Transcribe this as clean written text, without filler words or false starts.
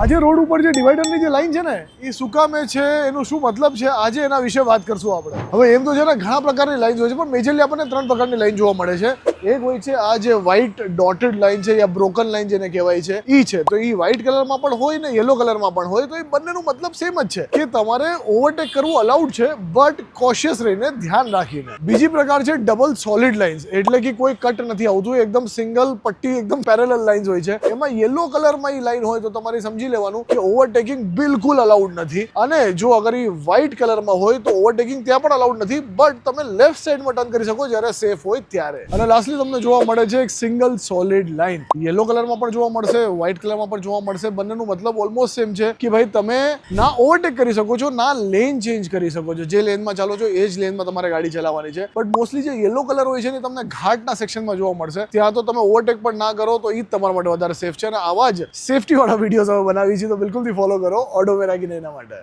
આજે રોડ ઉપર જે ડિવાઈડરની જે લાઈન છે ને એ શું કામે છે, એનું શું મતલબ છે, આજે એના વિશે વાત કરશું આપણે. હવે એમ તો છે ને ઘણા પ્રકારની લાઈન હોય છે, પણ મેજરલી આપણને 3 પ્રકારની લાઈન જોવા મળે છે. એક હોય છે આ જે વ્હાઇટ ડોટેડ લાઈન છે યા બ્રોકન લાઈન જેને કહેવાય છે, ઈ છે. તો ઈ વ્હાઇટ કલરમાં પણ હોય ને યલો કલરમાં પણ હોય, તો એ બંનેનો મતલબ સેમ જ છે કે તમારે ઓવરટેક કરવું અલાઉડ છે, બટ કોશિયસ રહીને, ધ્યાન રાખીને. બીજી પ્રકાર છે ડબલ સોલિડ લાઇન્સ, એટલે કે કોઈ કટ નથી આવતું, એકદમ સિંગલ પટ્ટી, એકદમ પેરેલલ લાઇન્સ હોય છે. એમાં યલો કલરમાં ઈ લાઈન હોય તો તમારે સમજી લેવાનું કે ઓવરટેકિંગ બિલકુલ અલાઉડ નથી. અને જો અગર ઈ વ્હાઇટ કલરમાં હોય તો ઓવરટેકિંગ ત્યાં પણ અલાઉડ નથી, બટ તમે લેફ્ટ સાઈડમાં ટર્ન કરી શકો જ્યારે સેફ હોય ત્યારે. અને લાસ્ટલી તમને જોવા મળે છે એક સિંગલ સોલિડ લાઇન, યલો કલરમાં પણ જોવા મળશે, વ્હાઇટ કલરમાં પણ જોવા મળશે. બંનેનું મતલબ ઓલમોસ્ટ સેમ છે કે ભાઈ તમે ના ઓવરટેક કરી શકો છો, ના લેન ચેન્જ કરી શકો છો. જે લેનમાં ચાલો છો એ જ લેનમાં તમારે ગાડી ચલાવવાની છે. બટ મોસ્ટલી જે યલો કલર હોય છે ને તમને ઘાટના સેક્શનમાં જોવા મળશે, ત્યાં તો તમે ઓવરટેક પણ ના કરો તો એ જ તમારા માટે વધારે સેફ છે. અને આવા જ સેફટી વાળા વિડીયોઝ હવે બનાવી છે, તો બિલકુલથી ફોલો કરો ઓડોમેરા એના માટે.